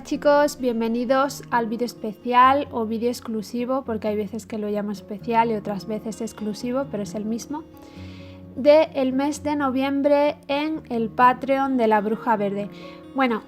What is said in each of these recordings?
chicos, bienvenidos al vídeo especial o vídeo exclusivo, porque hay veces que lo llamo especial y otras veces exclusivo, pero es el mismo, del mes de noviembre en el Patreon de la Bruja Verde. Bueno,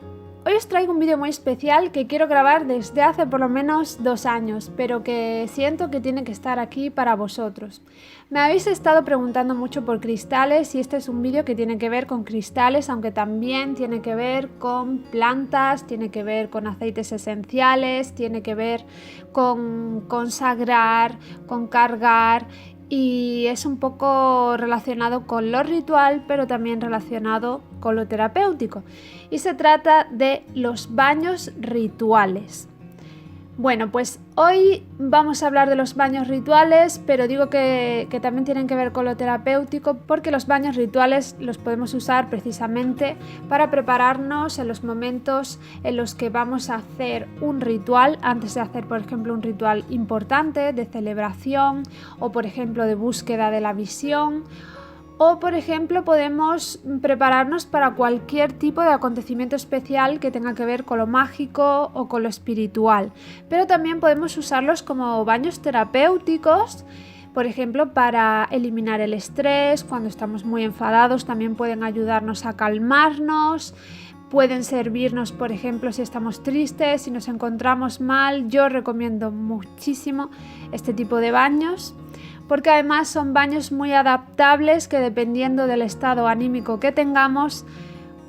hoy os traigo un vídeo muy especial que quiero grabar desde hace por lo menos 2 años, pero que siento que tiene que estar aquí para vosotros. Me habéis estado preguntando mucho por cristales y este es un vídeo que tiene que ver con cristales, aunque también tiene que ver con plantas, tiene que ver con aceites esenciales, tiene que ver con consagrar, con cargar, y es un poco relacionado con lo ritual, pero también relacionado con lo terapéutico. Y se trata de los baños rituales. Bueno, pues hoy vamos a hablar de los baños rituales, pero digo que también tienen que ver con lo terapéutico, porque los baños rituales los podemos usar precisamente para prepararnos en los momentos en los que vamos a hacer un ritual, antes de hacer, por ejemplo, un ritual importante de celebración o, por ejemplo, de búsqueda de la visión. O, por ejemplo, podemos prepararnos para cualquier tipo de acontecimiento especial que tenga que ver con lo mágico o con lo espiritual. Pero también podemos usarlos como baños terapéuticos, por ejemplo, para eliminar el estrés. Cuando estamos muy enfadados también pueden ayudarnos a calmarnos. Pueden servirnos, por ejemplo, si estamos tristes, si nos encontramos mal. Yo recomiendo muchísimo este tipo de baños, porque además son baños muy adaptables que, dependiendo del estado anímico que tengamos,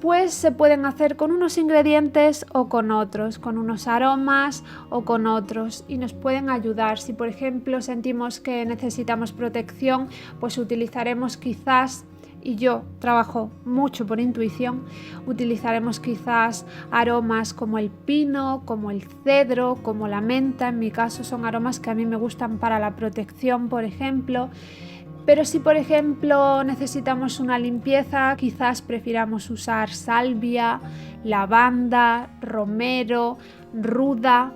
pues se pueden hacer con unos ingredientes o con otros, con unos aromas o con otros, y nos pueden ayudar. Si, por ejemplo, sentimos que necesitamos protección, pues utilizaremos quizás, y yo trabajo mucho por intuición, utilizaremos quizás aromas como el pino, como el cedro, como la menta. En mi caso son aromas que a mí me gustan para la protección, por ejemplo. Pero si, por ejemplo, necesitamos una limpieza, quizás prefiramos usar salvia, lavanda, romero, ruda.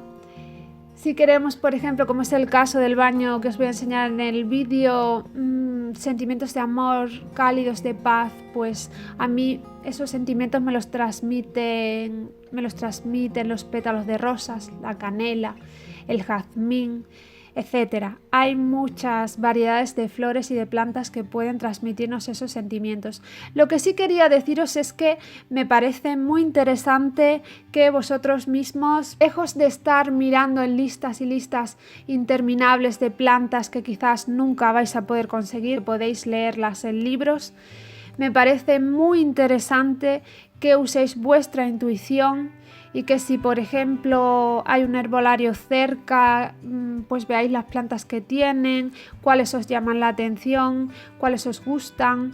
Si queremos, por ejemplo, como es el caso del baño que os voy a enseñar en el vídeo, sentimientos de amor, cálidos, de paz, pues a mí esos sentimientos me los transmiten los pétalos de rosas, la canela, el jazmín, etcétera. Hay muchas variedades de flores y de plantas que pueden transmitirnos esos sentimientos. Lo que sí quería deciros es que me parece muy interesante que vosotros mismos, lejos de estar mirando en listas y listas interminables de plantas que quizás nunca vais a poder conseguir, podéis leerlas en libros, me parece muy interesante que uséis vuestra intuición y que, si por ejemplo hay un herbolario cerca, pues veáis las plantas que tienen, cuáles os llaman la atención, cuáles os gustan.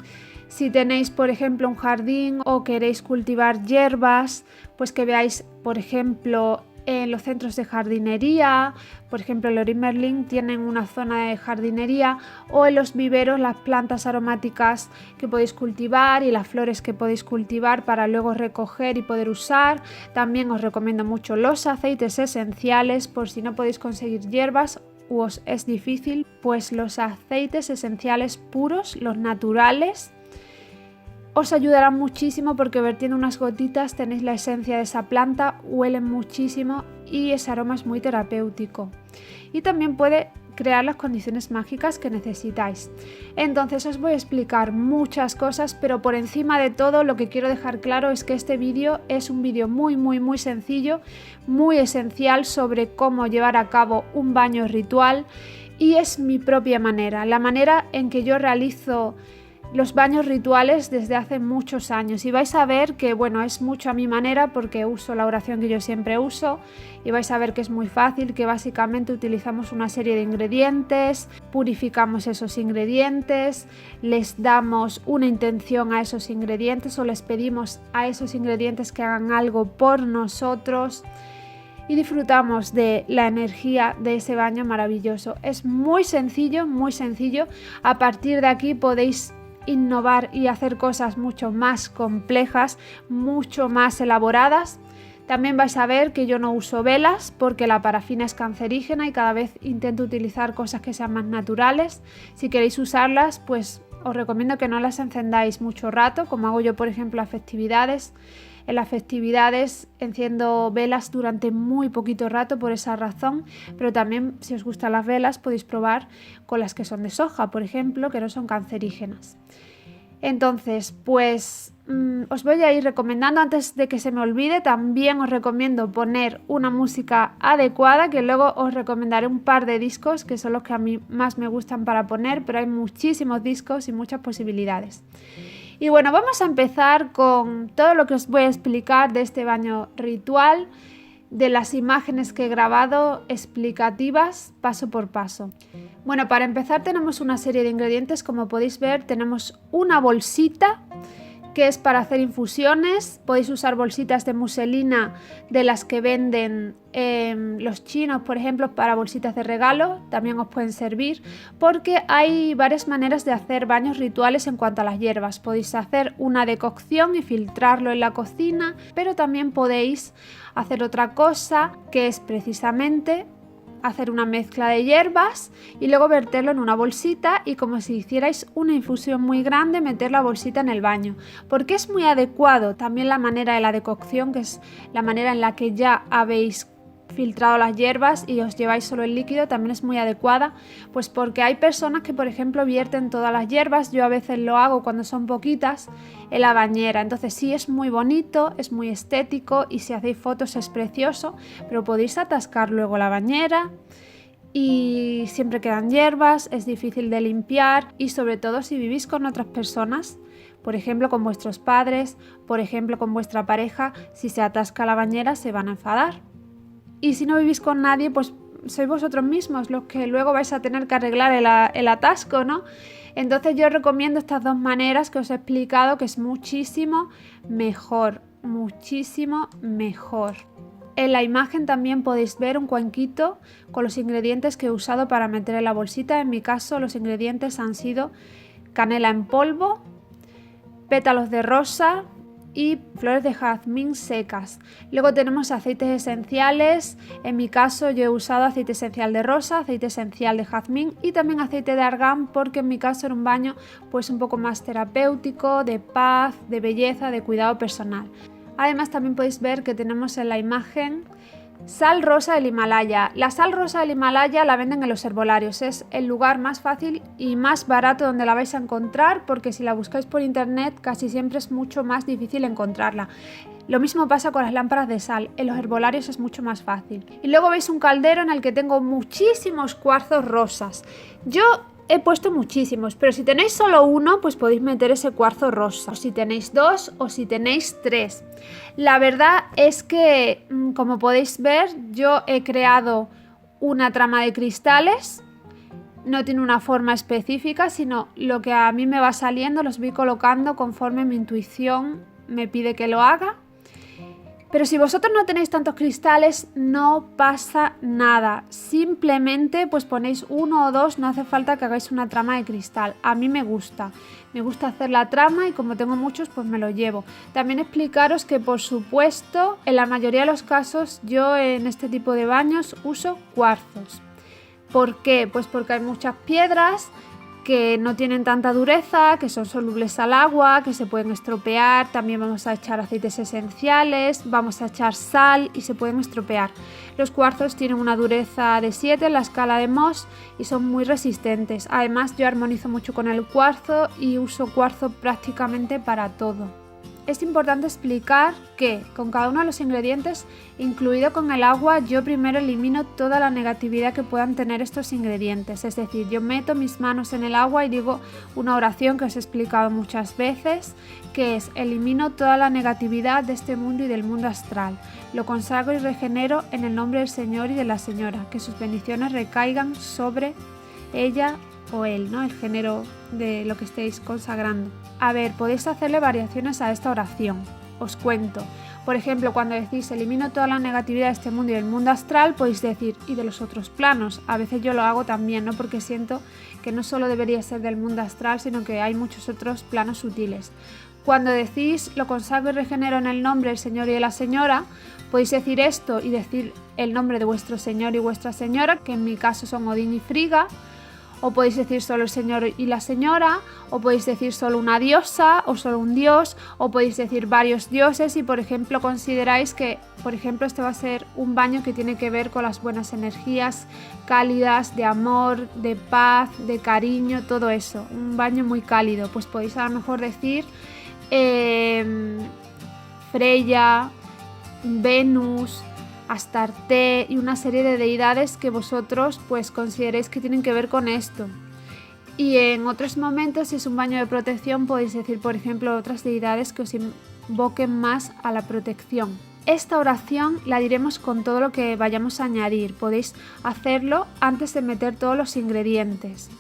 Si tenéis, por ejemplo, un jardín o queréis cultivar hierbas, pues que veáis, por ejemplo, en los centros de jardinería, por ejemplo, Leroy Merlin tienen una zona de jardinería, o en los viveros las plantas aromáticas que podéis cultivar y las flores que podéis cultivar para luego recoger y poder usar. También os recomiendo mucho los aceites esenciales, por si no podéis conseguir hierbas o os es difícil, pues los aceites esenciales puros, los naturales, os ayudarán muchísimo, porque vertiendo unas gotitas tenéis la esencia de esa planta, huelen muchísimo y ese aroma es muy terapéutico y también puede crear las condiciones mágicas que necesitáis. Entonces os voy a explicar muchas cosas, pero por encima de todo lo que quiero dejar claro es que este vídeo es un vídeo muy sencillo, muy esencial sobre cómo llevar a cabo un baño ritual, y es mi propia manera, la manera en que yo realizo los baños rituales desde hace muchos años, y vais a ver que, bueno, es mucho a mi manera, porque uso la oración que yo siempre uso, y vais a ver que es muy fácil, que básicamente utilizamos una serie de ingredientes, purificamos esos ingredientes, les damos una intención a esos ingredientes o les pedimos a esos ingredientes que hagan algo por nosotros y disfrutamos de la energía de ese baño maravilloso. Es muy sencillo, muy sencillo. A partir de aquí podéis innovar y hacer cosas mucho más complejas, mucho más elaboradas. También vais a ver que yo no uso velas, porque la parafina es cancerígena y cada vez intento utilizar cosas que sean más naturales. Si queréis usarlas, pues os recomiendo que no las encendáis mucho rato, como hago yo, por ejemplo, a festividades. en las festividades enciendo velas durante muy poquito rato por esa razón, pero también si os gustan las velas podéis probar con las que son de soja, por ejemplo, que no son cancerígenas. Entonces, pues os voy a ir recomendando, antes de que se me olvide, también os recomiendo poner una música adecuada, que luego os recomendaré un par de discos que son los que a mí más me gustan para poner, pero hay muchísimos discos y muchas posibilidades. Y bueno, vamos a empezar con todo lo que os voy a explicar de este baño ritual, de las imágenes que he grabado explicativas paso por paso. Bueno, para empezar tenemos una serie de ingredientes. Como podéis ver, tenemos una bolsita que es para hacer infusiones. Podéis usar bolsitas de muselina de las que venden los chinos, por ejemplo, para bolsitas de regalo. También os pueden servir, porque hay varias maneras de hacer baños rituales en cuanto a las hierbas. Podéis hacer una decocción y filtrarlo en la cocina, pero también podéis hacer otra cosa, que es precisamente hacer una mezcla de hierbas y luego verterlo en una bolsita y, como si hicierais una infusión muy grande, meter la bolsita en el baño, porque es muy adecuado. También la manera de la decocción, que es la manera en la que ya habéis filtrado las hierbas y os lleváis solo el líquido, también es muy adecuada, pues porque hay personas que, por ejemplo, vierten todas las hierbas. Yo a veces lo hago cuando son poquitas en la bañera. Entonces sí, es muy bonito, es muy estético y si hacéis fotos es precioso, pero podéis atascar luego la bañera y siempre quedan hierbas, es difícil de limpiar, y sobre todo si vivís con otras personas, por ejemplo con vuestros padres, por ejemplo con vuestra pareja, si se atasca la bañera se van a enfadar. Y si no vivís con nadie, pues sois vosotros mismos los que luego vais a tener que arreglar el atasco, ¿no? Entonces yo recomiendo estas dos maneras que os he explicado, que es muchísimo mejor, muchísimo mejor. En la imagen también podéis ver un cuenquito con los ingredientes que he usado para meter en la bolsita. En mi caso los ingredientes han sido canela en polvo, pétalos de rosa y flores de jazmín secas. Luego tenemos aceites esenciales. En mi caso yo he usado aceite esencial de rosa, aceite esencial de jazmín y también aceite de argán, porque en mi caso era un baño pues un poco más terapéutico, de paz, de belleza, de cuidado personal. Además también podéis ver que tenemos en la imagen sal rosa del Himalaya. La sal rosa del Himalaya la venden en los herbolarios. Es el lugar más fácil y más barato donde la vais a encontrar, porque si la buscáis por internet casi siempre es mucho más difícil encontrarla. Lo mismo pasa con las lámparas de sal. En los herbolarios es mucho más fácil. Y luego veis un caldero en el que tengo muchísimos cuarzos rosas. Yo he puesto muchísimos, pero si tenéis solo uno, pues podéis meter ese cuarzo rosa, o si tenéis dos, o si tenéis tres. La verdad es que, como podéis ver, yo he creado una trama de cristales. No tiene una forma específica, sino lo que a mí me va saliendo, los voy colocando conforme mi intuición me pide que lo haga. Pero si vosotros no tenéis tantos cristales, no pasa nada. Simplemente pues ponéis uno o dos, no hace falta que hagáis una trama de cristal. A mí me gusta hacer la trama y como tengo muchos pues me lo llevo. También explicaros que, por supuesto, en la mayoría de los casos yo en este tipo de baños uso cuarzos. ¿Por qué? Pues porque hay muchas piedras que no tienen tanta dureza, que son solubles al agua, que se pueden estropear. También vamos a echar aceites esenciales, vamos a echar sal y se pueden estropear. Los cuarzos tienen una dureza de 7 en la escala de Mohs y son muy resistentes. Además, yo armonizo mucho con el cuarzo y uso cuarzo prácticamente para todo. Es importante explicar que con cada uno de los ingredientes, incluido con el agua, yo primero elimino toda la negatividad que puedan tener estos ingredientes. Es decir, yo meto mis manos en el agua y digo una oración que os he explicado muchas veces, que es: elimino toda la negatividad de este mundo y del mundo astral. Lo consagro y regenero en el nombre del Señor y de la Señora. Que sus bendiciones recaigan sobre ella o él, ¿no? El género de lo que estéis consagrando. A ver, podéis hacerle variaciones a esta oración. Os cuento. Por ejemplo, cuando decís elimino toda la negatividad de este mundo y del mundo astral, podéis decir y de los otros planos. A veces yo lo hago también, ¿no? Porque siento que no solo debería ser del mundo astral, sino que hay muchos otros planos sutiles. Cuando decís lo consagro y regenero en el nombre del Señor y de la Señora, podéis decir esto y decir el nombre de vuestro Señor y vuestra Señora, que en mi caso son Odín y Frigga. o podéis decir solo el señor y la señora, o podéis decir solo una diosa o solo un dios, o podéis decir varios dioses y por ejemplo consideráis que este va a ser un baño que tiene que ver con las buenas energías cálidas, de amor, de paz, de cariño, todo eso, un baño muy cálido. Pues podéis a lo mejor decir Freya, Venus, Astarte y una serie de deidades que vosotros pues consideréis que tienen que ver con esto. Y en otros momentos, si es un baño de protección, podéis decir por ejemplo otras deidades que os invoquen más a la protección. Esta oración la diremos con todo lo que vayamos a añadir. Podéis hacerlo antes de meter todos los ingredientes.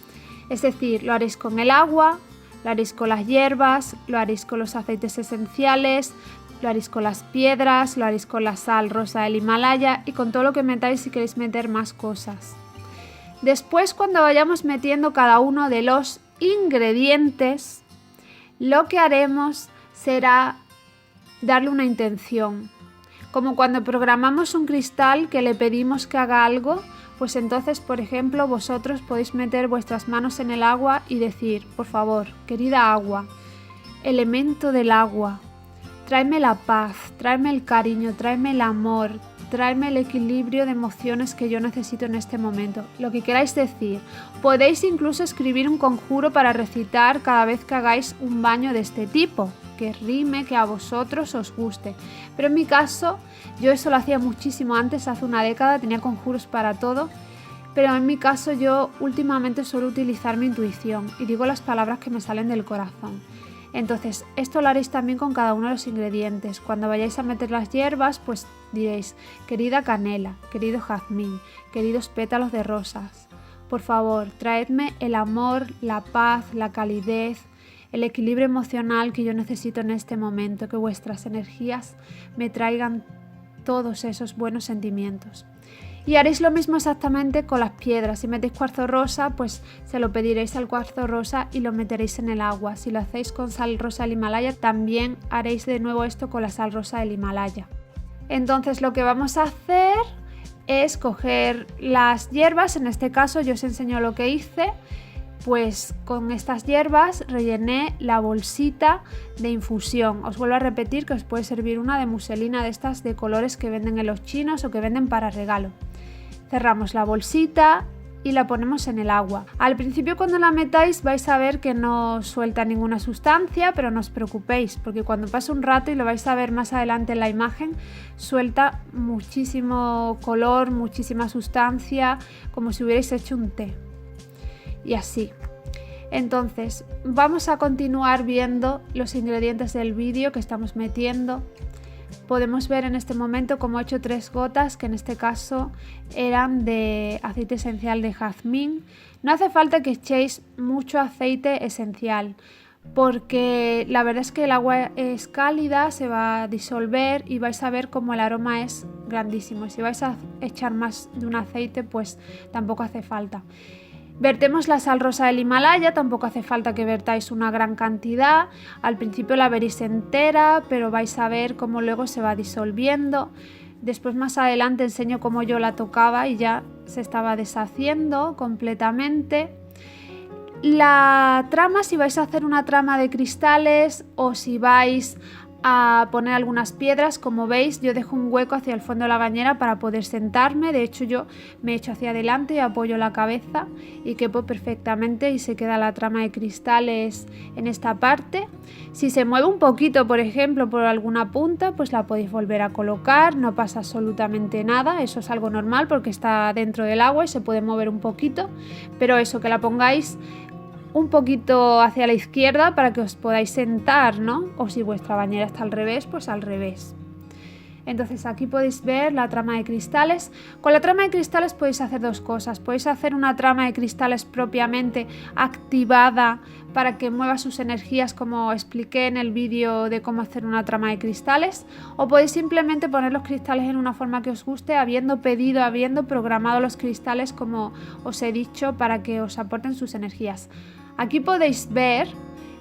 Es decir, lo haréis con el agua, lo haréis con las hierbas, lo haréis con los aceites esenciales, lo haréis con las piedras, lo haréis con la sal rosa del Himalaya y con todo lo que metáis si queréis meter más cosas. Después, cuando vayamos metiendo cada uno de los ingredientes, lo que haremos será darle una intención. Como cuando programamos un cristal que le pedimos que haga algo, pues entonces, por ejemplo, vosotros podéis meter vuestras manos en el agua y decir, por favor, querida agua, elemento del agua, tráeme la paz, tráeme el cariño, tráeme el amor, tráeme el equilibrio de emociones que yo necesito en este momento. Lo que queráis decir. Podéis incluso escribir un conjuro para recitar cada vez que hagáis un baño de este tipo, que rime, que a vosotros os guste. Pero en mi caso, yo eso lo hacía muchísimo antes, hace una década, tenía conjuros para todo. Pero en mi caso yo últimamente suelo utilizar mi intuición y digo las palabras que me salen del corazón. Entonces, esto lo haréis también con cada uno de los ingredientes. Cuando vayáis a meter las hierbas, pues diréis, querida canela, querido jazmín, queridos pétalos de rosas, por favor, traedme el amor, la paz, la calidez, el equilibrio emocional que yo necesito en este momento, que vuestras energías me traigan todos esos buenos sentimientos. Y haréis lo mismo exactamente con las piedras. Si metéis cuarzo rosa, pues se lo pediréis al cuarzo rosa y lo meteréis en el agua. Si lo hacéis con sal rosa del Himalaya, también haréis de nuevo esto con la sal rosa del Himalaya. Entonces lo que vamos a hacer es coger las hierbas. En este caso yo os enseño lo que hice. Pues con estas hierbas rellené la bolsita de infusión. Os vuelvo a repetir que os puede servir una de muselina de estas de colores que venden en los chinos o que venden para regalo. Cerramos la bolsita y la ponemos en el agua. Al principio cuando la metáis vais a ver que no suelta ninguna sustancia, pero no os preocupéis porque cuando pase un rato, y lo vais a ver más adelante en la imagen, suelta muchísimo color, muchísima sustancia, como si hubierais hecho un té. Y así. Entonces vamos a continuar viendo los ingredientes del vídeo que estamos metiendo. Podemos ver en este momento como he hecho 3 gotas, que en este caso eran de aceite esencial de jazmín. No hace falta que echéis mucho aceite esencial, porque la verdad es que el agua es cálida, se va a disolver y vais a ver como el aroma es grandísimo. Y si vais a echar más de un aceite, pues tampoco hace falta. Vertemos la sal rosa del Himalaya, tampoco hace falta que vertáis una gran cantidad. Al principio la veréis entera, pero vais a ver cómo luego se va disolviendo. Después más adelante enseño cómo yo la tocaba y ya se estaba deshaciendo completamente. La trama, si vais a hacer una trama de cristales o si vais a poner algunas piedras, como veis yo dejo un hueco hacia el fondo de la bañera para poder sentarme. De hecho yo me echo hacia adelante y apoyo la cabeza y quepo perfectamente y se queda la trama de cristales en esta parte. Si se mueve un poquito, por ejemplo, por alguna punta, pues la podéis volver a colocar, no pasa absolutamente nada, eso es algo normal porque está dentro del agua y se puede mover un poquito, pero eso, que la pongáis un poquito hacia la izquierda para que os podáis sentar, ¿no? O si vuestra bañera está al revés, pues al revés. Entonces aquí podéis ver la trama de cristales. Con la trama de cristales podéis hacer 2 cosas. Podéis hacer una trama de cristales propiamente activada para que mueva sus energías, como expliqué en el vídeo de cómo hacer una trama de cristales, o podéis simplemente poner los cristales en una forma que os guste, habiendo programado los cristales como os he dicho para que os aporten sus energías. Aquí podéis ver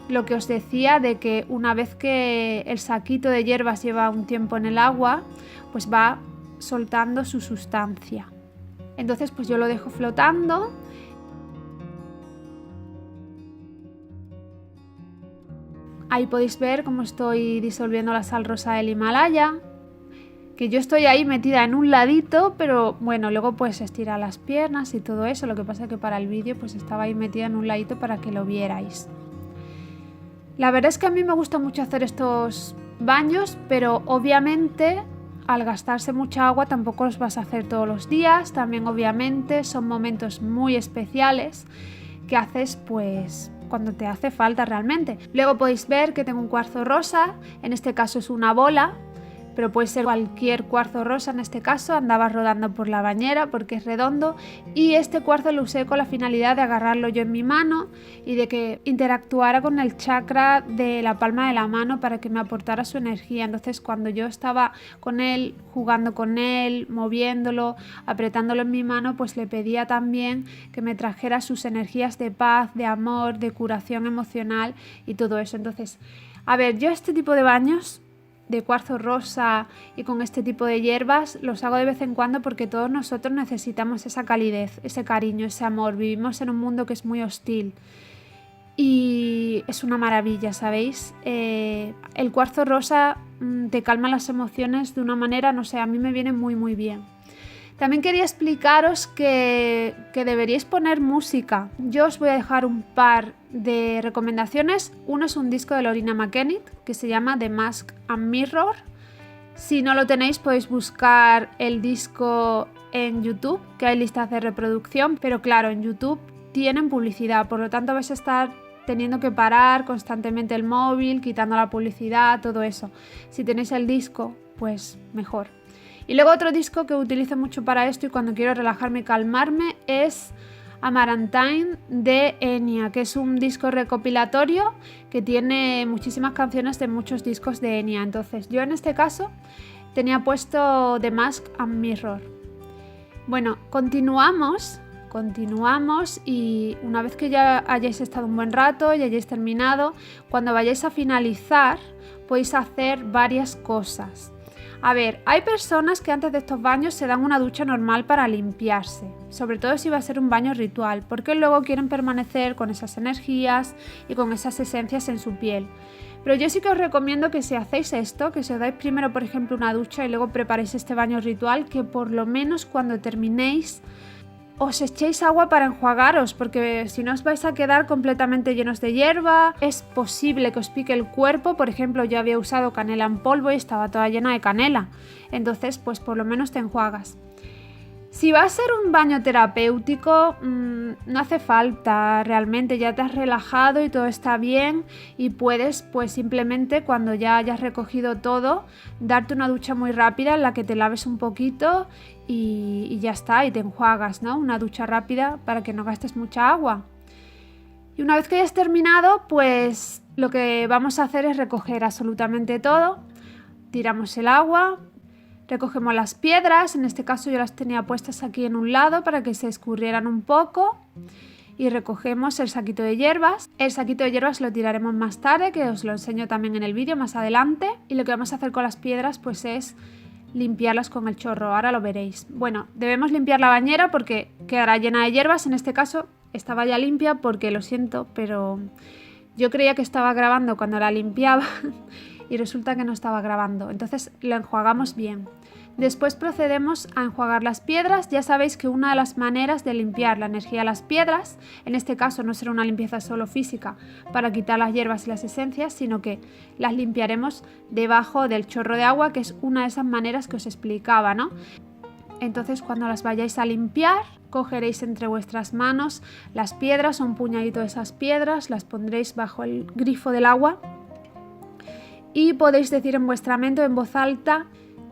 lo que os decía de que una vez que el saquito de hierbas lleva un tiempo en el agua, pues va soltando su sustancia. Entonces pues yo lo dejo flotando Ahí podéis ver cómo estoy disolviendo la sal rosa del Himalaya, que yo estoy ahí metida en un ladito, pero bueno, luego pues estirar las piernas y todo eso. Lo que pasa es que para el vídeo pues estaba ahí metida en un ladito para que lo vierais. La verdad es que a mí me gusta mucho hacer estos baños, pero obviamente al gastarse mucha agua tampoco los vas a hacer todos los días. También obviamente son momentos muy especiales que haces pues cuando te hace falta realmente. Luego podéis ver que tengo un cuarzo rosa, en este caso es una bola, pero puede ser cualquier cuarzo rosa. En este caso andaba rodando por la bañera porque es redondo, y este cuarzo lo usé con la finalidad de agarrarlo yo en mi mano y de que interactuara con el chakra de la palma de la mano para que me aportara su energía. Entonces cuando yo estaba con él, jugando con él, moviéndolo, apretándolo en mi mano, pues le pedía también que me trajera sus energías de paz, de amor, de curación emocional y todo eso. Entonces, a ver, yo este tipo de baños de cuarzo rosa y con este tipo de hierbas los hago de vez en cuando porque todos nosotros necesitamos esa calidez, ese cariño, ese amor. Vivimos en un mundo que es muy hostil y es una maravilla, ¿sabéis? El cuarzo rosa te calma las emociones de una manera, no sé, a mí me viene muy muy bien. También quería explicaros que deberíais poner música. Yo os voy a dejar un par de recomendaciones. Uno es un disco de Loreena McKennitt que se llama The Mask and Mirror. Si no lo tenéis podéis buscar el disco en YouTube, que hay listas de reproducción, pero claro, en YouTube tienen publicidad, por lo tanto vais a estar teniendo que parar constantemente el móvil, quitando la publicidad, todo eso. Si tenéis el disco, pues mejor. Y luego otro disco que utilizo mucho para esto y cuando quiero relajarme y calmarme es Amaranthine de Enya, que es un disco recopilatorio que tiene muchísimas canciones de muchos discos de Enya. Entonces yo en este caso tenía puesto The Mask and Mirror. Bueno, continuamos y una vez que ya hayáis estado un buen rato y hayáis terminado, cuando vayáis a finalizar podéis hacer varias cosas. A ver, hay personas que antes de estos baños se dan una ducha normal para limpiarse, sobre todo si va a ser un baño ritual, porque luego quieren permanecer con esas energías y con esas esencias en su piel. Pero yo sí que os recomiendo que si hacéis esto, que si os dais primero por ejemplo una ducha y luego preparéis este baño ritual, que por lo menos cuando terminéis os echéis agua para enjuagaros, porque si no os vais a quedar completamente llenos de hierba. Es posible que os pique el cuerpo. Por ejemplo, yo había usado canela en polvo y estaba toda llena de canela, entonces pues por lo menos te enjuagas. Si va a ser un baño terapéutico, no hace falta realmente, ya te has relajado y todo está bien y puedes pues simplemente cuando ya hayas recogido todo, darte una ducha muy rápida en la que te laves un poquito y ya está, y te enjuagas, ¿no? Una ducha rápida para que no gastes mucha agua. Y una vez que hayas terminado, pues lo que vamos a hacer es recoger absolutamente todo. Tiramos el agua. Recogemos las piedras, en este caso yo las tenía puestas aquí en un lado para que se escurrieran un poco, y recogemos el saquito de hierbas. El saquito de hierbas lo tiraremos más tarde, que os lo enseño también en el vídeo más adelante, y lo que vamos a hacer con las piedras pues es limpiarlas con el chorro, ahora lo veréis. Bueno, debemos limpiar la bañera porque quedará llena de hierbas. En este caso estaba ya limpia porque lo siento, pero yo creía que estaba grabando cuando la limpiaba y resulta que no estaba grabando, entonces lo enjuagamos bien. Después procedemos a enjuagar las piedras. Ya sabéis que una de las maneras de limpiar la energía de las piedras, en este caso no será una limpieza solo física para quitar las hierbas y las esencias, sino que las limpiaremos debajo del chorro de agua, que es una de esas maneras que os explicaba, ¿no? Entonces cuando las vayáis a limpiar, cogeréis entre vuestras manos las piedras o un puñadito de esas piedras, las pondréis bajo el grifo del agua y podéis decir en vuestra mente en voz alta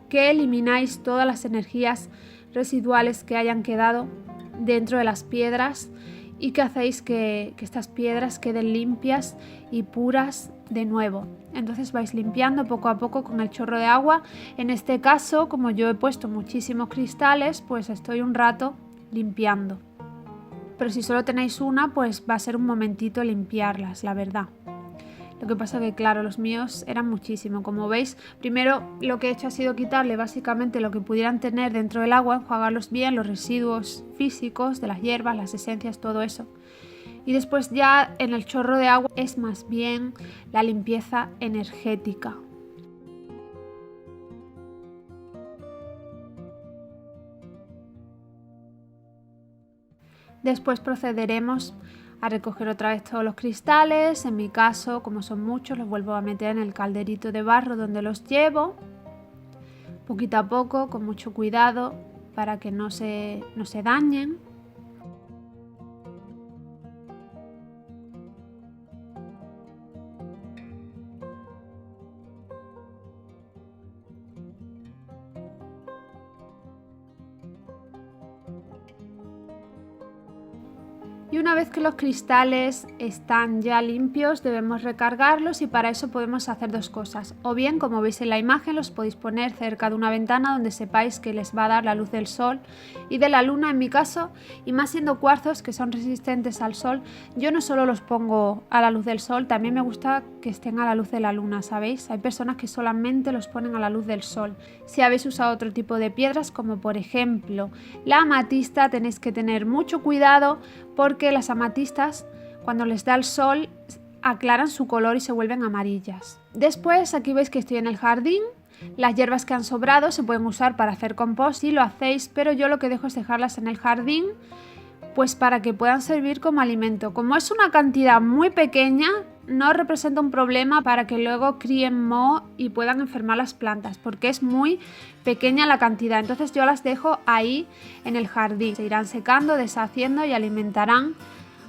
que elimináis todas las energías residuales que hayan quedado dentro de las piedras y que hacéis que estas piedras queden limpias y puras de nuevo. Entonces vais limpiando poco a poco con el chorro de agua. En este caso, como yo he puesto muchísimos cristales, pues estoy un rato limpiando. Pero si solo tenéis una, pues va a ser un momentito limpiarlas, la verdad. Lo que pasa que, claro, los míos eran muchísimo. Como veis, primero lo que he hecho ha sido quitarle básicamente lo que pudieran tener dentro del agua, enjuagarlos bien, los residuos físicos de las hierbas, las esencias, todo eso. Y después ya en el chorro de agua es más bien la limpieza energética. Después procederemos a recoger otra vez todos los cristales. En mi caso, como son muchos, los vuelvo a meter en el calderito de barro donde los llevo, poquito a poco, con mucho cuidado para que no se dañen. Y una vez que los cristales están ya limpios, debemos recargarlos, y para eso podemos hacer dos cosas. O bien, como veis en la imagen, los podéis poner cerca de una ventana donde sepáis que les va a dar la luz del sol y de la luna en mi caso, y más siendo cuarzos que son resistentes al sol, yo no solo los pongo a la luz del sol, también me gusta que estén a la luz de la luna, ¿sabéis? Hay personas que solamente los ponen a la luz del sol. Si habéis usado otro tipo de piedras, como por ejemplo la amatista, tenéis que tener mucho cuidado, porque las amatistas, cuando les da el sol, aclaran su color y se vuelven amarillas. Después, aquí veis que estoy en el jardín. Las hierbas que han sobrado se pueden usar para hacer compost si lo hacéis, pero yo lo que dejo es dejarlas en el jardín, pues para que puedan servir como alimento. Como es una cantidad muy pequeña, no representa un problema para que luego críen moho y puedan enfermar las plantas, porque es muy pequeña la cantidad. Entonces yo las dejo ahí en el jardín. Se irán secando, deshaciendo y alimentarán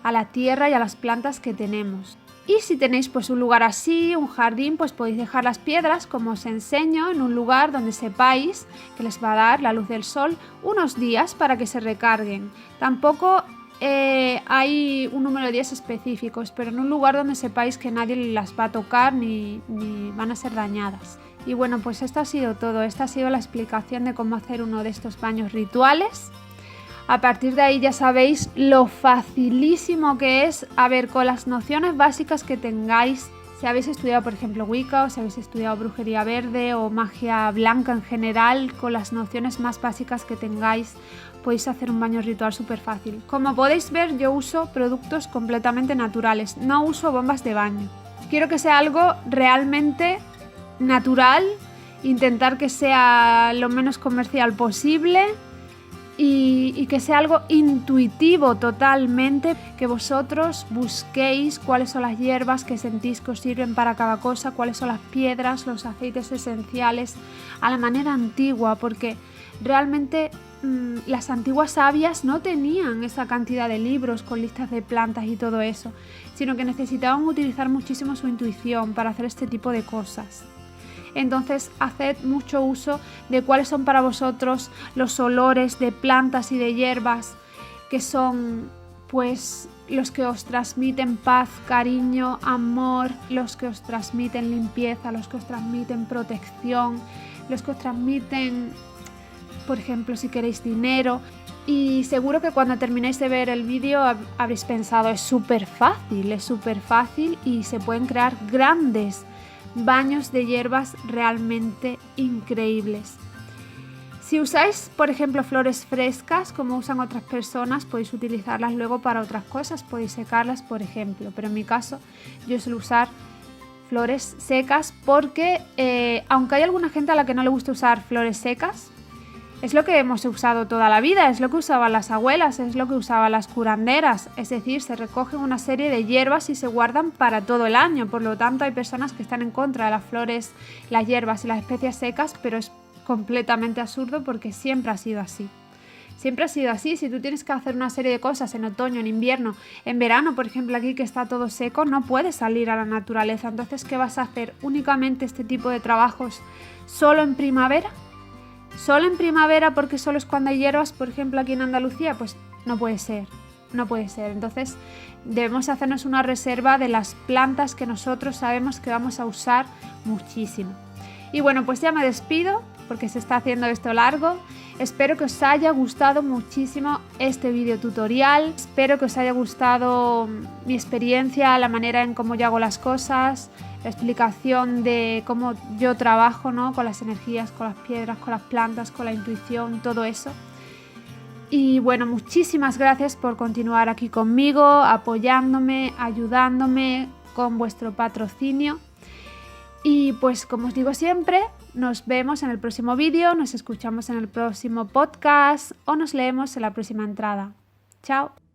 a la tierra y a las plantas que tenemos. Y si tenéis pues un lugar así, un jardín, pues podéis dejar las piedras, como os enseño, en un lugar donde sepáis que les va a dar la luz del sol unos días para que se recarguen. Tampoco hay un número de días específicos, pero en un lugar donde sepáis que nadie las va a tocar ni van a ser dañadas. Y bueno, pues esto ha sido todo. Esta ha sido la explicación de cómo hacer uno de estos baños rituales. A partir de ahí ya sabéis lo facilísimo que es, a ver, con las nociones básicas que tengáis. Si habéis estudiado, por ejemplo, Wicca, o si habéis estudiado brujería verde o magia blanca en general, con las nociones más básicas que tengáis, podéis hacer un baño ritual súper fácil. Como podéis ver, yo uso productos completamente naturales, no uso bombas de baño. Quiero que sea algo realmente natural, intentar que sea lo menos comercial posible y que sea algo intuitivo totalmente, que vosotros busquéis cuáles son las hierbas que sentís que os sirven para cada cosa, cuáles son las piedras, los aceites esenciales, a la manera antigua, porque realmente las antiguas sabias no tenían esa cantidad de libros con listas de plantas y todo eso, sino que necesitaban utilizar muchísimo su intuición para hacer este tipo de cosas. Entonces haced mucho uso de cuáles son para vosotros los olores de plantas y de hierbas que son pues los que os transmiten paz, cariño, amor, los que os transmiten limpieza, los que os transmiten protección, los que os transmiten, por ejemplo, si queréis dinero. Y seguro que cuando terminéis de ver el vídeo habréis pensado, es súper fácil y se pueden crear grandes baños de hierbas realmente increíbles. Si usáis, por ejemplo, flores frescas, como usan otras personas, podéis utilizarlas luego para otras cosas, podéis secarlas, por ejemplo, pero en mi caso yo suelo usar flores secas porque aunque hay alguna gente a la que no le gusta usar flores secas, es lo que hemos usado toda la vida, es lo que usaban las abuelas, es lo que usaban las curanderas, es decir, se recogen una serie de hierbas y se guardan para todo el año. Por lo tanto, hay personas que están en contra de las flores, las hierbas y las especias secas, pero es completamente absurdo porque siempre ha sido así. Siempre ha sido así. Si tú tienes que hacer una serie de cosas en otoño, en invierno, en verano, por ejemplo, aquí que está todo seco, no puedes salir a la naturaleza. Entonces, ¿qué vas a hacer? ¿Únicamente este tipo de trabajos solo en primavera? ¿Solo en primavera porque solo es cuando hay hierbas, por ejemplo aquí en Andalucía? Pues no puede ser. Entonces debemos hacernos una reserva de las plantas que nosotros sabemos que vamos a usar muchísimo. Y bueno, pues ya me despido porque se está haciendo esto largo. Espero que os haya gustado muchísimo este video tutorial. Espero que os haya gustado mi experiencia, la manera en cómo yo hago las cosas, la explicación de cómo yo trabajo, ¿no?, con las energías, con las piedras, con las plantas, con la intuición, todo eso. Y bueno, muchísimas gracias por continuar aquí conmigo, apoyándome, ayudándome con vuestro patrocinio. Y pues como os digo siempre, nos vemos en el próximo vídeo, nos escuchamos en el próximo podcast o nos leemos en la próxima entrada. Chao.